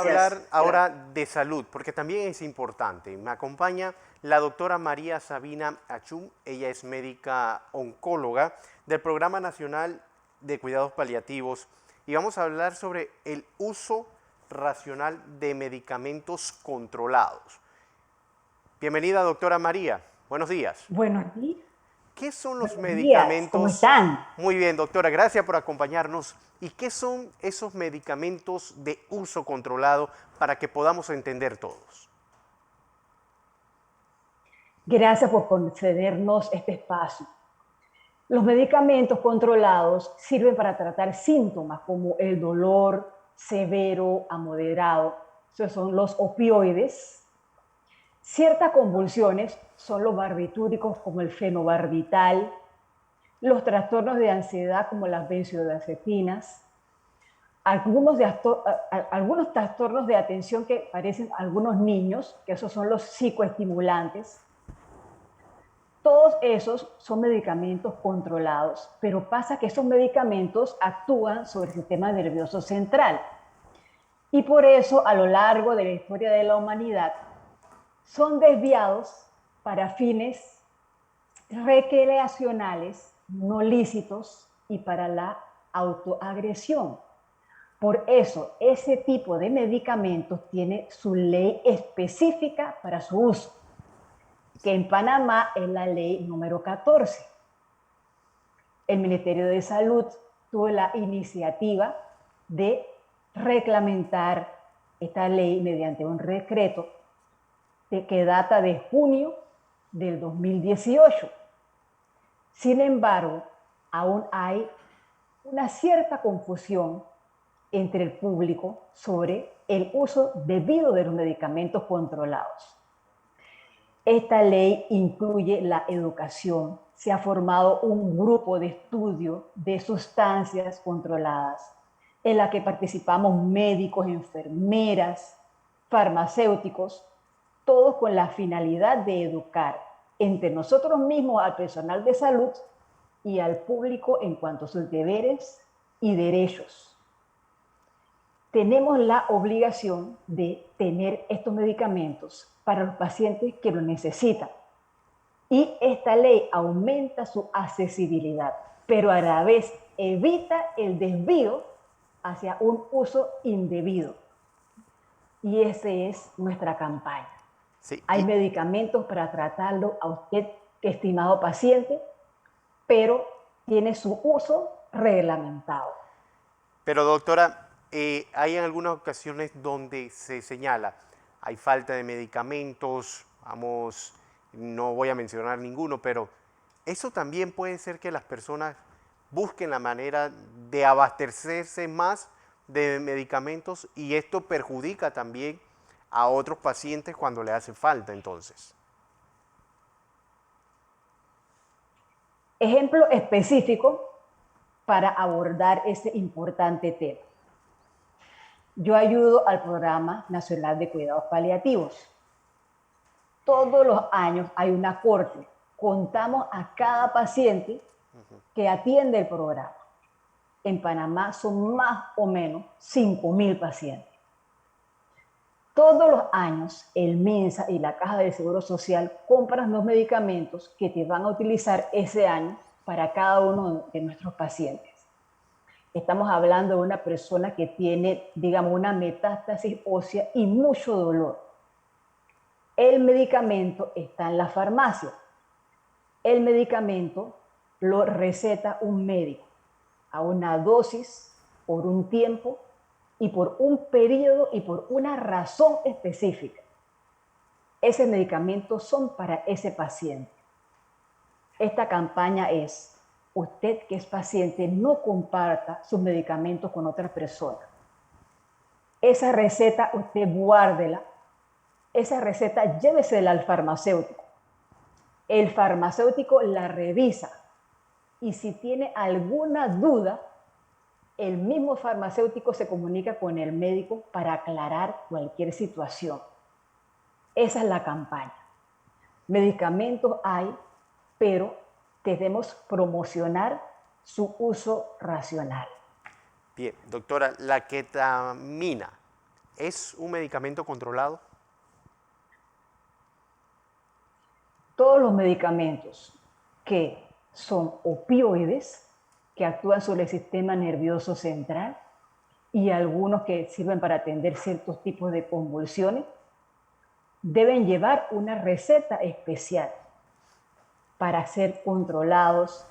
hablar Gracias. ahora de salud, porque también es importante. Me acompaña la doctora María Sabina Achum. Ella es médica oncóloga del Programa Nacional de Cuidados Paliativos y vamos a hablar sobre el uso racional de medicamentos controlados. Bienvenida, doctora María. Buenos días. Buenos días. ¿Qué son los Buenos días. ¿Cómo medicamentos? están? Muy bien, doctora, gracias por acompañarnos. ¿Y qué son esos medicamentos de uso controlado para que podamos entender todos? Gracias por concedernos este espacio. Los medicamentos controlados sirven para tratar síntomas como el dolor severo a moderado. Esos son los opioides. Ciertas convulsiones son los barbitúricos como el fenobarbital, los trastornos de ansiedad como las benzodiazepinas, algunos trastornos de atención que parecen algunos niños, que esos son los psicoestimulantes. Todos esos son medicamentos controlados, pero pasa que esos medicamentos actúan sobre el sistema nervioso central. Y por eso, a lo largo de la historia de la humanidad, son desviados para fines recreacionales, no lícitos y para la autoagresión. Por eso, ese tipo de medicamentos tiene su ley específica para su uso, que en Panamá es la ley número 14. El Ministerio de Salud tuvo la iniciativa de reglamentar esta ley mediante un decreto que data de junio del 2018. Sin embargo, aún hay una cierta confusión entre el público sobre el uso debido de los medicamentos controlados. Esta ley incluye la educación. Se ha formado un grupo de estudio de sustancias controladas en la que participamos médicos, enfermeras, farmacéuticos, todos con la finalidad de educar entre nosotros mismos al personal de salud y al público en cuanto a sus deberes y derechos. Tenemos la obligación de tener estos medicamentos para los pacientes que lo necesitan. Y esta ley aumenta su accesibilidad, pero a la vez evita el desvío hacia un uso indebido. Y esa es nuestra campaña. Sí, Hay medicamentos para tratarlo a usted, estimado paciente, pero tiene su uso reglamentado. pero doctora, hay en algunas ocasiones donde se señala, hay falta de medicamentos, vamos, no voy a mencionar ninguno, pero eso también puede ser que las personas busquen la manera de abastecerse más de medicamentos y esto perjudica también a otros pacientes cuando le hace falta entonces. Ejemplo específico para abordar ese importante tema. Yo ayudo al Programa Nacional de Cuidados Paliativos. Todos los años hay una corte. Contamos a cada paciente que atiende el programa. En Panamá son más o menos 5.000 pacientes. Todos los años el MINSA y la Caja del Seguro Social compran los medicamentos que te van a utilizar ese año para cada uno de nuestros pacientes. Estamos hablando de una persona que tiene, digamos, una metástasis ósea y mucho dolor. El medicamento está en la farmacia. El medicamento lo receta un médico a una dosis por un tiempo y por un periodo y por una razón específica. Ese medicamento son para ese paciente. Esta campaña es, usted que es paciente no comparta sus medicamentos con otra persona. Esa receta usted guárdela, esa receta llévesela al farmacéutico. El farmacéutico la revisa y si tiene alguna duda, el mismo farmacéutico se comunica con el médico para aclarar cualquier situación. Esa es la campaña. Medicamentos hay, pero debemos promocionar su uso racional. Bien, doctora, la ketamina, ¿Es un medicamento controlado? Todos los medicamentos que son opioides, que actúan sobre el sistema nervioso central, y algunos que sirven para atender ciertos tipos de convulsiones, deben llevar una receta especial para ser controlados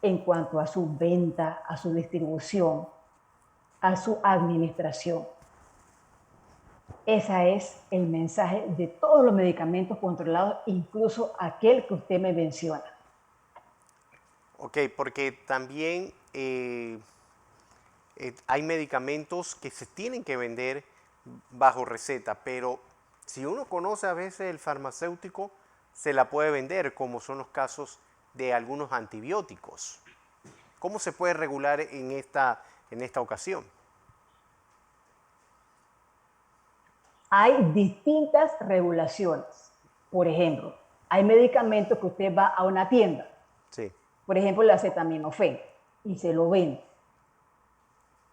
en cuanto a su venta, a su distribución, a su administración. Ese es el mensaje de todos los medicamentos controlados, incluso aquel que usted me menciona. Ok, porque también hay medicamentos que se tienen que vender bajo receta, pero si uno conoce a veces el farmacéutico, se la puede vender, como son los casos de algunos antibióticos. ¿Cómo se puede regular en esta ocasión? Hay distintas regulaciones. Por ejemplo, hay medicamentos que usted va a una tienda, Sí. por ejemplo, el acetaminofén, y se lo vende.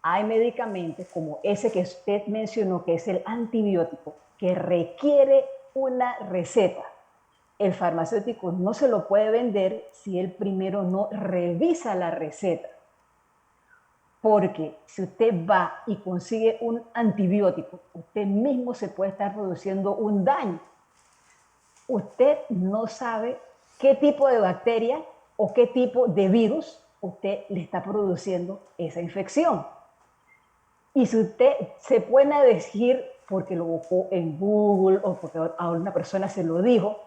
Hay medicamentos como ese que usted mencionó, que es el antibiótico, que requiere una receta. El farmacéutico no se lo puede vender si él primero no revisa la receta. Porque si usted va y consigue un antibiótico, usted mismo se puede estar produciendo un daño. Usted no sabe qué tipo de bacteria o qué tipo de virus usted le está produciendo esa infección. Y si usted se puede decir, porque lo buscó en Google o porque a una persona se lo dijo,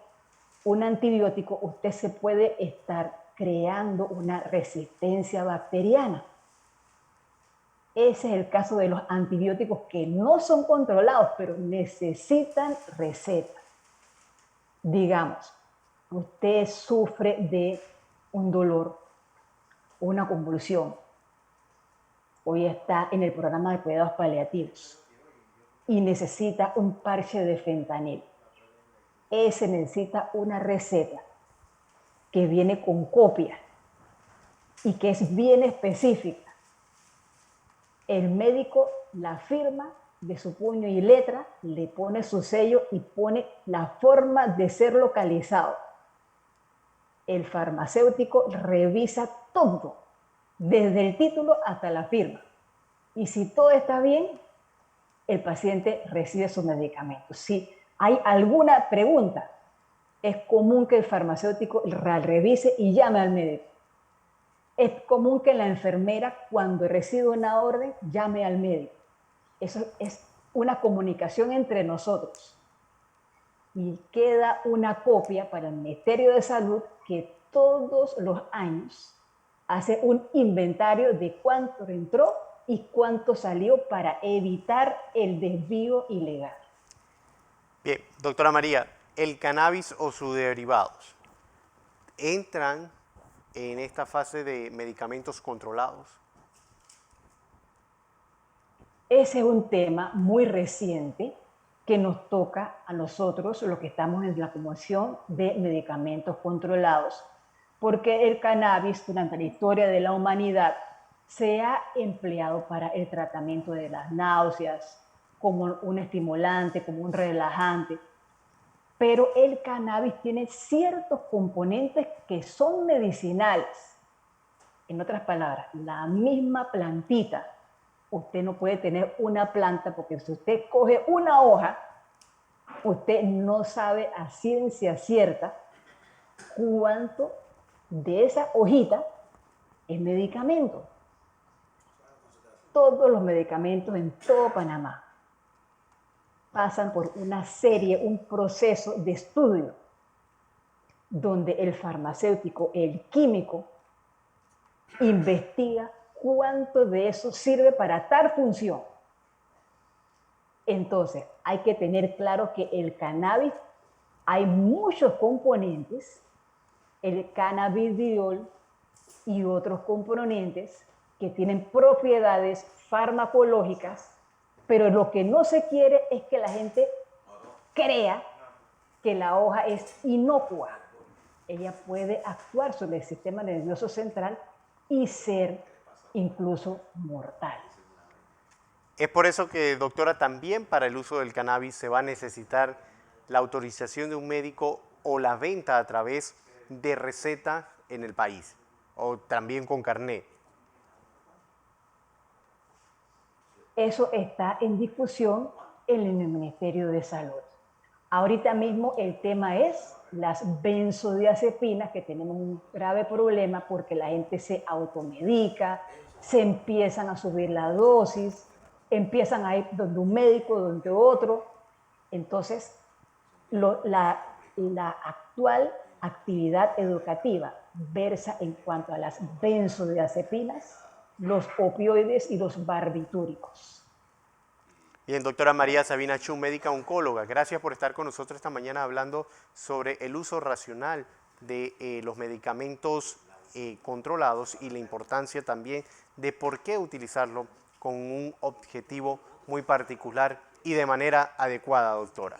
un antibiótico, usted se puede estar creando una resistencia bacteriana. Ese es el caso de los antibióticos que no son controlados, pero necesitan receta. Digamos, usted sufre de un dolor, una convulsión. Hoy está en el programa de cuidados paliativos y necesita un parche de fentanil. Ese necesita una receta que viene con copia y que es bien específica. El médico la firma de su puño y letra, le pone su sello y pone la forma de ser localizado. El farmacéutico revisa todo, desde el título hasta la firma. Y si todo está bien, el paciente recibe su medicamento. Si hay alguna pregunta, es común que el farmacéutico la revise y llame al médico. Es común que la enfermera, cuando recibe una orden, llame al médico. Eso es una comunicación entre nosotros. Y queda una copia para el Ministerio de Salud que todos los años hace un inventario de cuánto entró y cuánto salió para evitar el desvío ilegal. Bien, doctora María, ¿el cannabis o sus derivados entran en esta fase de medicamentos controlados? Ese es un tema muy reciente que nos toca a nosotros, los que estamos en la Comisión de Medicamentos Controlados, porque el cannabis durante la historia de la humanidad se ha empleado para el tratamiento de las náuseas, como un estimulante, como un relajante, pero el cannabis tiene ciertos componentes que son medicinales. En otras palabras, la misma plantita. Usted no puede tener una planta porque si usted coge una hoja, usted no sabe a ciencia cierta cuánto de esa hojita es medicamento. Todos los medicamentos en todo Panamá pasan por una serie, un proceso de estudio donde el farmacéutico, el químico, investiga cuánto de eso sirve para tal función. Entonces, hay que tener claro que el cannabis, hay muchos componentes, el cannabidiol y otros componentes que tienen propiedades farmacológicas, pero lo que no se quiere es que la gente crea que la hoja es inocua. Ella puede actuar sobre el sistema nervioso central y ser incluso mortal. Es por eso que, doctora, también para el uso del cannabis se va a necesitar la autorización de un médico o la venta a través de receta en el país, o también con carné. Eso está en discusión en el Ministerio de Salud. Ahorita mismo el tema es las benzodiazepinas, que tenemos un grave problema porque la gente se automedica, se empiezan a subir la dosis, empiezan a ir donde un médico, donde otro. Entonces, la actual actividad educativa versa en cuanto a las benzodiazepinas, los opioides y los barbitúricos. Bien, doctora María Sabina Chu, médica oncóloga, gracias por estar con nosotros esta mañana hablando sobre el uso racional de los medicamentos controlados y la importancia también de por qué utilizarlo con un objetivo muy particular y de manera adecuada, doctora.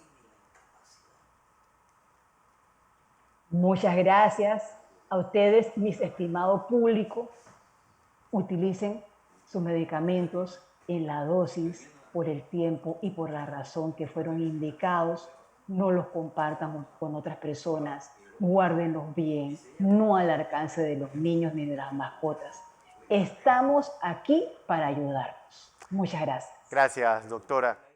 Muchas gracias a ustedes, mis estimados público. Utilicen sus medicamentos en la dosis, por el tiempo y por la razón que fueron indicados. No los compartan con otras personas. Guárdenlos bien, no al alcance de los niños ni de las mascotas. Estamos aquí para ayudarnos. Muchas gracias. Gracias, doctora.